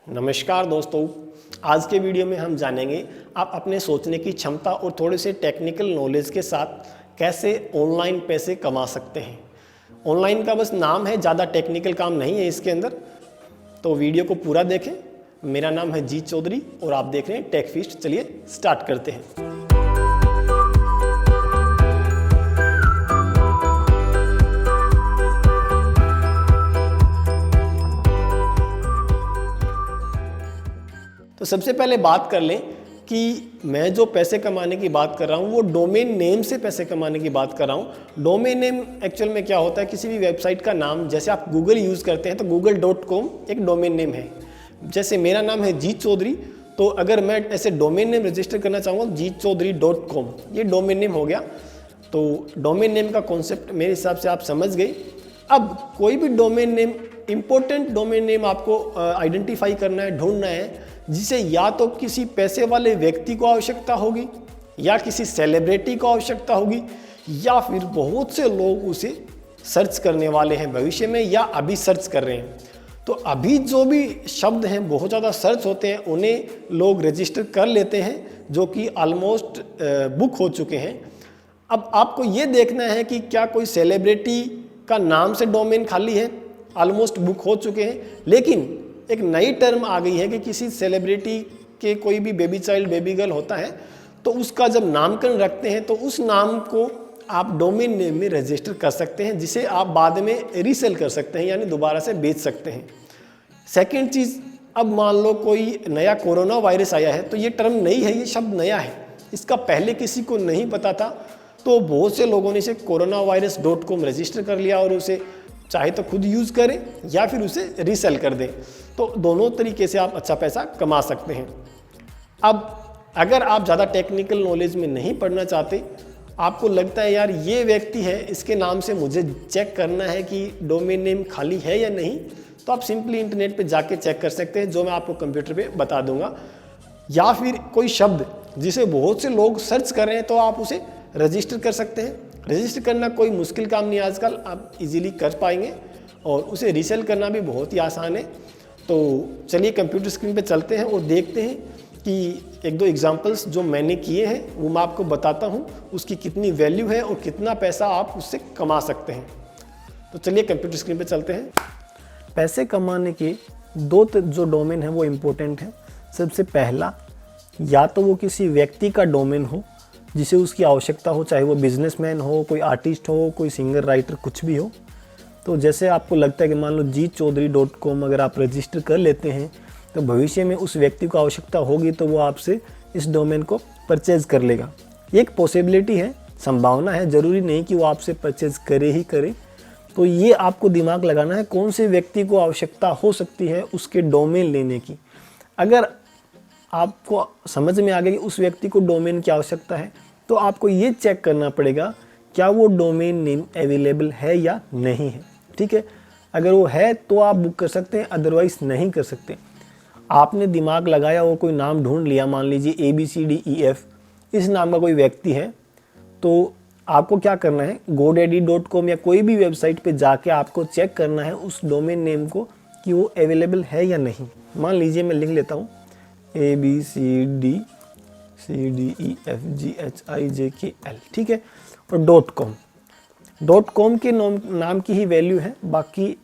नमस्कार दोस्तों, आज के वीडियो में हम जानेंगे आप अपने सोचने की क्षमता और थोड़े से टेक्निकल नॉलेज के साथ कैसे ऑनलाइन पैसे कमा सकते हैं। ऑनलाइन का बस नाम है, ज़्यादा टेक्निकल काम नहीं है इसके अंदर। तो वीडियो को पूरा देखें। मेरा नाम है जीत चौधरी और आप देख रहे हैं टेक फीस्ट। चलिए स्टार्ट करते हैं। तो सबसे पहले बात कर लें कि मैं जो पैसे कमाने की बात कर रहा हूँ वो डोमेन नेम से पैसे कमाने की बात कर रहा हूँ। डोमेन नेम एक्चुअल में क्या होता है, किसी भी वेबसाइट का नाम। जैसे आप गूगल यूज़ करते हैं तो google.com एक डोमेन नेम है। जैसे मेरा नाम है जीत चौधरी, तो अगर मैं ऐसे डोमेन नेम रजिस्टर करना चाहूँगा jeetchaudhary.com, ये डोमेन नेम हो गया। तो डोमेन नेम का कॉन्सेप्ट मेरे हिसाब से आप समझ गए। अब कोई भी domain name, important domain name आपको आइडेंटिफाई करना है, ढूंढना है, जिसे या तो किसी पैसे वाले व्यक्ति को आवश्यकता होगी, या किसी सेलिब्रिटी को आवश्यकता होगी, या फिर बहुत से लोग उसे सर्च करने वाले हैं भविष्य में या अभी सर्च कर रहे हैं। तो अभी जो भी शब्द हैं बहुत ज़्यादा सर्च होते हैं, उन्हें लोग रजिस्टर कर लेते हैं, जो कि ऑलमोस्ट बुक हो चुके हैं। अब आपको ये देखना है कि क्या कोई सेलिब्रिटी का नाम से डोमेन खाली है, ऑलमोस्ट बुक हो चुके हैं। लेकिन एक नई टर्म आ गई है कि किसी सेलिब्रिटी के कोई भी बेबी चाइल्ड, बेबी गर्ल होता है, तो उसका जब नामकरण रखते हैं तो उस नाम को आप डोमेन नेम में रजिस्टर कर सकते हैं, जिसे आप बाद में रीसेल कर सकते हैं, यानी दोबारा से बेच सकते हैं। सेकेंड चीज़, अब मान लो कोई नया कोरोना वायरस आया है, तो ये टर्म नई है, ये शब्द नया है, इसका पहले किसी को नहीं पता था। तो बहुत से लोगों ने इसे coronavirus.com रजिस्टर कर लिया और उसे चाहे तो खुद यूज़ करें या फिर उसे रीसेल कर दें। तो दोनों तरीके से आप अच्छा पैसा कमा सकते हैं। अब अगर आप ज़्यादा टेक्निकल नॉलेज में नहीं पढ़ना चाहते, आपको लगता है यार ये व्यक्ति है, इसके नाम से मुझे चेक करना है कि डोमेन नेम खाली है या नहीं, तो आप सिंपली इंटरनेट पे जाके चेक कर सकते हैं, जो मैं आपको कंप्यूटर पे बता दूंगा। या फिर कोई शब्द जिसे बहुत से लोग सर्च कर रहे हैं, तो आप उसे रजिस्टर कर सकते हैं। रजिस्टर करना कोई मुश्किल काम नहीं, आजकल आप इजीली कर पाएंगे, और उसे रीसेल करना भी बहुत ही आसान है। तो चलिए कंप्यूटर स्क्रीन पे चलते हैं और देखते हैं कि एक दो एग्जांपल्स जो मैंने किए हैं वो मैं आपको बताता हूँ, उसकी कितनी वैल्यू है और कितना पैसा आप उससे कमा सकते हैं। तो चलिए कंप्यूटर स्क्रीन पे चलते हैं। पैसे कमाने के दो जो डोमेन है वो इम्पोर्टेंट है। सबसे पहला, या तो वो किसी व्यक्ति का डोमेन हो जिसे उसकी आवश्यकता हो, चाहे वो बिजनेसमैन हो, कोई आर्टिस्ट हो, कोई सिंगर राइटर, कुछ भी हो। तो जैसे आपको लगता है कि मान लो jeetchaudhary.com अगर आप रजिस्टर कर लेते हैं तो भविष्य में उस व्यक्ति को आवश्यकता होगी तो वो आपसे इस डोमेन को परचेज कर लेगा। ये एक पॉसिबिलिटी है, संभावना है, ज़रूरी नहीं कि वो आपसे परचेज करे ही करे। तो ये आपको दिमाग लगाना है कौन से व्यक्ति को आवश्यकता हो सकती है उसके डोमेन लेने की। अगर आपको समझ में आ गया कि उस व्यक्ति को डोमेन की आवश्यकता है, तो आपको ये चेक करना पड़ेगा क्या वो डोमेन नेम अवेलेबल है या नहीं है। ठीक है, अगर वो है तो आप बुक कर सकते हैं, अदरवाइज नहीं कर सकते। आपने दिमाग लगाया और कोई नाम ढूंढ लिया, मान लीजिए ABCDEF, इस नाम का कोई व्यक्ति है, तो आपको क्या करना है, godaddy.com या कोई भी वेबसाइट पे जाके आपको चेक करना है उस डोमेन नेम को कि वो अवेलेबल है या नहीं। मान लीजिए मैं लिख लेता हूँ ABCDCDEFGHIJKL, ठीक है, और .com के नाम की ही वैल्यू है, बाकी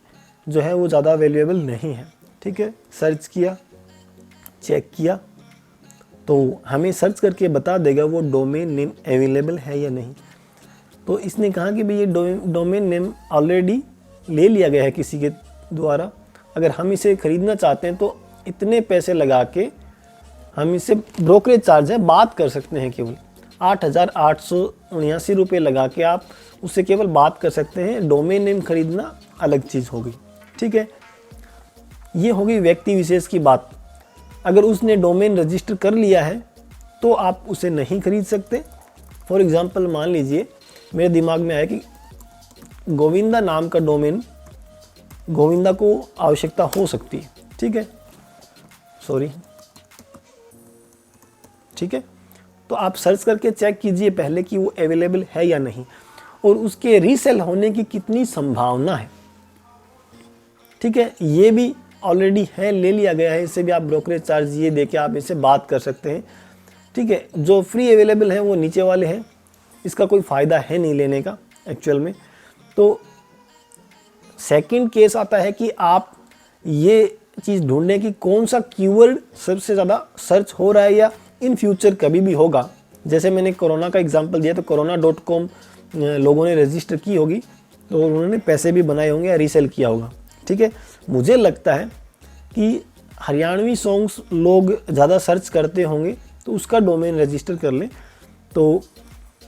जो है वो ज़्यादा वैल्यूएबल नहीं है। ठीक है, सर्च किया, चेक किया, तो हमें सर्च करके बता देगा वो डोमेन नेम अवेलेबल है या नहीं। तो इसने कहा कि भाई ये डोमेन नेम ऑलरेडी ले लिया गया है किसी के द्वारा, अगर हम इसे ख़रीदना चाहते हैं तो इतने पैसे लगा के हम इसे, ब्रोकरेज चार्ज है, बात कर सकते हैं, केवल 8,879 रुपये लगा के आप उससे केवल बात कर सकते हैं। डोमेन नेम खरीदना अलग चीज़ हो गई। ठीक है, ये हो गई व्यक्ति विशेष की बात। अगर उसने डोमेन रजिस्टर कर लिया है तो आप उसे नहीं खरीद सकते। फॉर एग्ज़ाम्पल मान लीजिए मेरे दिमाग में आया कि गोविंदा नाम का डोमेन गोविंदा को आवश्यकता हो सकती है। ठीक है, ठीक है, तो आप सर्च करके चेक कीजिए पहले कि वो अवेलेबल है या नहीं, और उसके रीसेल होने की कितनी संभावना है। ठीक है, ये भी ऑलरेडी है, ले लिया गया है, इससे भी आप ब्रोकरेज चार्ज ये दे के आप इससे बात कर सकते हैं। ठीक है, जो फ्री अवेलेबल हैं वो नीचे वाले हैं, इसका कोई फ़ायदा है नहीं लेने का एक्चुअल में। तो सेकंड केस आता है कि आप ये चीज़ ढूंढने की कौन सा कीवर्ड सबसे ज़्यादा सर्च हो रहा है या इन फ्यूचर कभी भी होगा। जैसे मैंने कोरोना का एग्जांपल दिया, तो corona.com लोगों ने रजिस्टर की होगी, तो उन्होंने पैसे भी बनाए होंगे या रीसेल किया होगा। ठीक है, मुझे लगता है कि हरियाणवी सॉन्ग्स लोग ज़्यादा सर्च करते होंगे, तो उसका डोमेन रजिस्टर कर लें। तो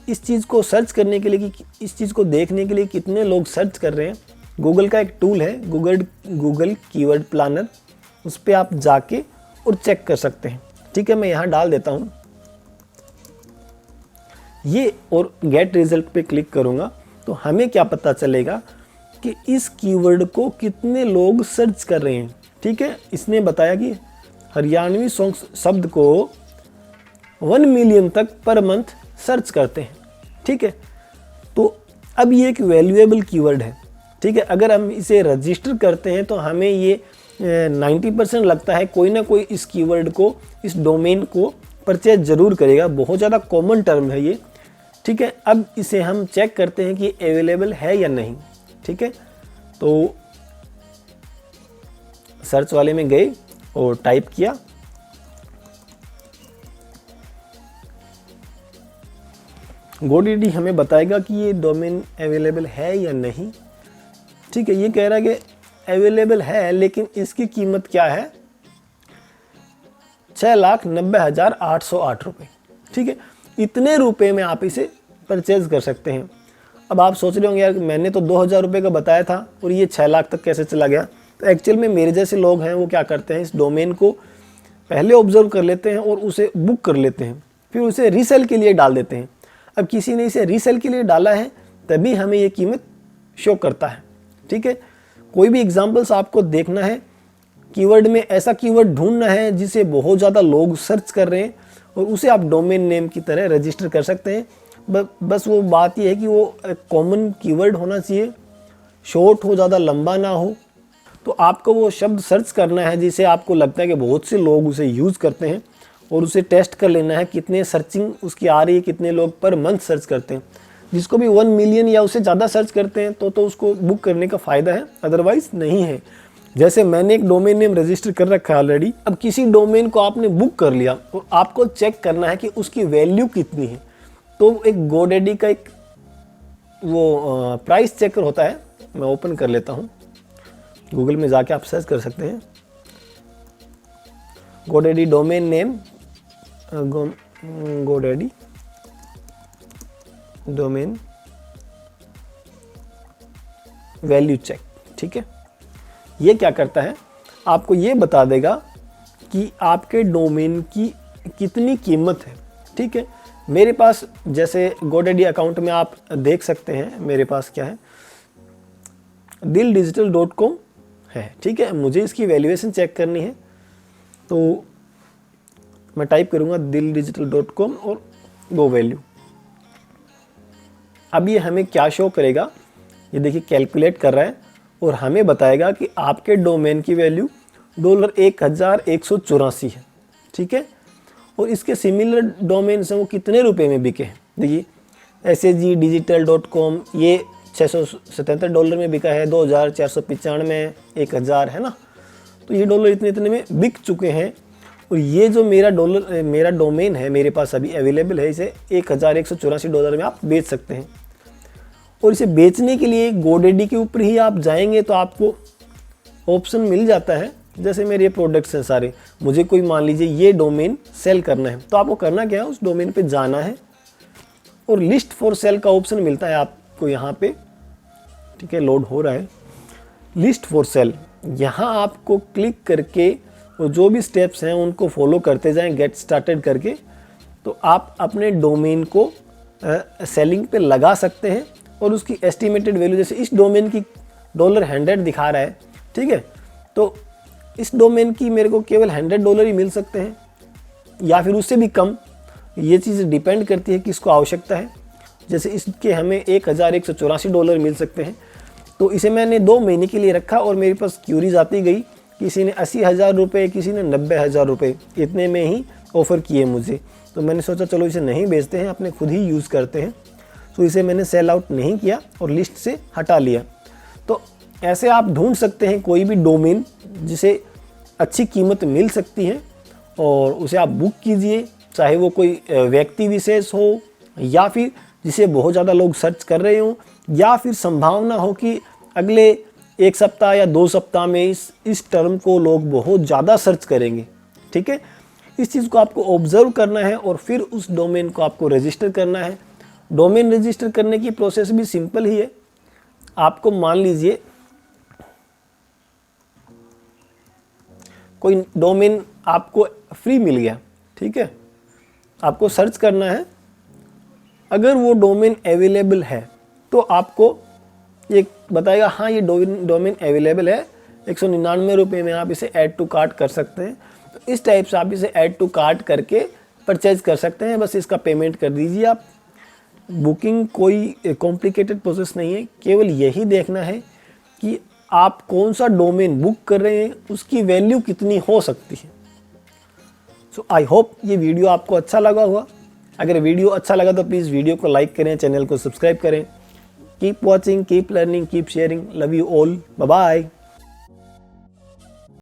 इस चीज़ को सर्च करने के लिए, कि इस चीज़ को देखने के लिए कितने लोग सर्च कर रहे हैं, गूगल का एक टूल है गूगल कीवर्ड प्लानर, उस पर आप जाके और चेक कर सकते हैं। ठीक है, मैं यहाँ डाल देता हूँ ये और गेट रिजल्ट पे क्लिक करूँगा, तो हमें क्या पता चलेगा कि इस कीवर्ड को कितने लोग सर्च कर रहे हैं। ठीक है, इसने बताया कि हरियाणवी सॉन्ग्स शब्द को 1 मिलियन तक पर मंथ सर्च करते हैं। ठीक है, तो अब ये एक वैल्यूएबल कीवर्ड है। ठीक है, अगर हम इसे रजिस्टर करते हैं तो हमें ये 90% लगता है कोई ना कोई इस कीवर्ड को, इस डोमेन को परचेज जरूर करेगा। बहुत ज़्यादा कॉमन टर्म है ये। ठीक है, अब इसे हम चेक करते हैं कि अवेलेबल है या नहीं। ठीक है, तो सर्च वाले में गए और टाइप किया, GoDaddy हमें बताएगा कि ये डोमेन अवेलेबल है या नहीं। ठीक है, ये कह रहा है कि अवेलेबल है, लेकिन इसकी कीमत क्या है, 6,90,808 रुपये। ठीक है, इतने रुपए में आप इसे परचेज कर सकते हैं। अब आप सोच रहे होंगे यार मैंने तो 2,000 रुपये का बताया था और ये 6 लाख तक कैसे चला गया। तो एक्चुअल में मेरे जैसे लोग हैं वो क्या करते हैं, इस डोमेन को पहले ऑब्जर्व कर लेते हैं और उसे बुक कर लेते हैं, फिर उसे रीसेल के लिए डाल देते हैं। अब किसी ने इसे रीसेल के लिए डाला है तभी हमें ये कीमत शो करता है। ठीक है, कोई भी एग्जाम्पल्स आपको देखना है, कीवर्ड में ऐसा कीवर्ड ढूंढना है जिसे बहुत ज़्यादा लोग सर्च कर रहे हैं और उसे आप डोमेन नेम की तरह रजिस्टर कर सकते हैं। बस वो बात ये है कि वो कॉमन कीवर्ड होना चाहिए, शॉर्ट हो, ज़्यादा लंबा ना हो। तो आपको वो शब्द सर्च करना है जिसे आपको लगता है कि बहुत से लोग उसे यूज़ करते हैं और उसे टेस्ट कर लेना है कितने सर्चिंग उसकी आ रही है, कितने लोग पर मंथ सर्च करते हैं। जिसको भी 1 मिलियन या उससे ज़्यादा सर्च करते हैं तो उसको बुक करने का फ़ायदा है, अदरवाइज़ नहीं है। जैसे मैंने एक डोमेन नेम रजिस्टर कर रखा है ऑलरेडी। अब किसी डोमेन को आपने बुक कर लिया और आपको चेक करना है कि उसकी वैल्यू कितनी है, तो एक GoDaddy का एक वो प्राइस चेकर होता है, मैं ओपन कर लेता हूँ। गूगल में जाके आप सर्च कर सकते हैं GoDaddy domain name, GoDaddy domain value check. ठीक है, ये क्या करता है, आपको ये बता देगा कि आपके डोमेन की कितनी कीमत है। ठीक है, मेरे पास जैसे GoDaddy अकाउंट में आप देख सकते हैं, मेरे पास क्या है, dilldigital.com है। ठीक है, मुझे इसकी वैल्यूएशन चेक करनी है तो मैं टाइप करूँगा dilldigital.com और गो वैल्यू। अब ये हमें क्या शो करेगा, ये देखिए कैलकुलेट कर रहा है और हमें बताएगा कि आपके डोमेन की वैल्यू $1,184 है। ठीक है, और इसके सिमिलर डोमेन्स हैं वो कितने रुपए में बिके हैं। देखिए SAGdigital.com ये $677 में बिका है, 2,495 में, 1,000 है ना। तो ये डॉलर इतने इतने में बिक चुके हैं। और ये जो मेरा डोमेन है मेरे पास अभी अवेलेबल है, इसे $1,184 में आप बेच सकते हैं। और इसे बेचने के लिए GoDaddy के ऊपर ही आप जाएंगे तो आपको ऑप्शन मिल जाता है। जैसे मेरे ये प्रोडक्ट्स हैं सारे, मुझे कोई मान लीजिए ये डोमेन सेल करना है, तो आपको करना क्या है, उस डोमेन पे जाना है और लिस्ट फॉर सेल का ऑप्शन मिलता है आपको यहाँ पे। ठीक है, लोड हो रहा है। लिस्ट फॉर सेल, यहाँ आपको क्लिक करके और जो भी स्टेप्स हैं उनको फॉलो करते जाएं गेट स्टार्टेड करके, तो आप अपने डोमेन को सेलिंग पे लगा सकते हैं। और उसकी एस्टिमेटेड वैल्यू, जैसे इस डोमेन की $100 दिखा रहा है, ठीक है, तो इस डोमेन की मेरे को केवल $100 ही मिल सकते हैं या फिर उससे भी कम। ये चीज़ डिपेंड करती है कि इसको आवश्यकता है। जैसे इसके हमें $1,184 मिल सकते हैं। तो इसे मैंने 2 महीने के लिए रखा और मेरे पास क्यूरीज आती गई किसी ने 80,000 रुपये, किसी ने 90,000 रुपये, इतने में ही ऑफ़र किए मुझे। तो मैंने सोचा चलो इसे नहीं बेचते हैं, अपने खुद ही यूज़ करते हैं। तो इसे मैंने सेल आउट नहीं किया और लिस्ट से हटा लिया। तो ऐसे आप ढूंढ सकते हैं कोई भी डोमेन जिसे अच्छी कीमत मिल सकती है और उसे आप बुक कीजिए, चाहे वो कोई व्यक्ति विशेष हो या फिर जिसे बहुत ज़्यादा लोग सर्च कर रहे हों, या फिर संभावना हो कि अगले 1 सप्ताह या 2 सप्ताह में इस टर्म को लोग बहुत ज़्यादा सर्च करेंगे। ठीक है, इस चीज़ को आपको ऑब्जर्व करना है और फिर उस डोमेन को आपको रजिस्टर करना है। डोमेन रजिस्टर करने की प्रोसेस भी सिंपल ही है। आपको मान लीजिए कोई डोमेन आपको फ्री मिल गया, ठीक है, आपको सर्च करना है। अगर वो डोमेन अवेलेबल है तो आपको ये बताएगा हाँ ये डोमेन अवेलेबल है, 199 रुपये में आप इसे ऐड टू कार्ट कर सकते हैं। तो इस टाइप से आप इसे ऐड टू कार्ट करके परचेज कर सकते हैं। बस इसका पेमेंट कर दीजिए आप। बुकिंग कोई कॉम्प्लिकेटेड प्रोसेस नहीं है, केवल यही देखना है कि आप कौन सा डोमेन बुक कर रहे हैं, उसकी वैल्यू कितनी हो सकती है। सो आई होप ये वीडियो आपको अच्छा लगा होगा। अगर वीडियो अच्छा लगा तो प्लीज़ वीडियो को लाइक करें, चैनल को सब्सक्राइब करें। Keep watching, keep learning, keep sharing. Love you all, bye bye.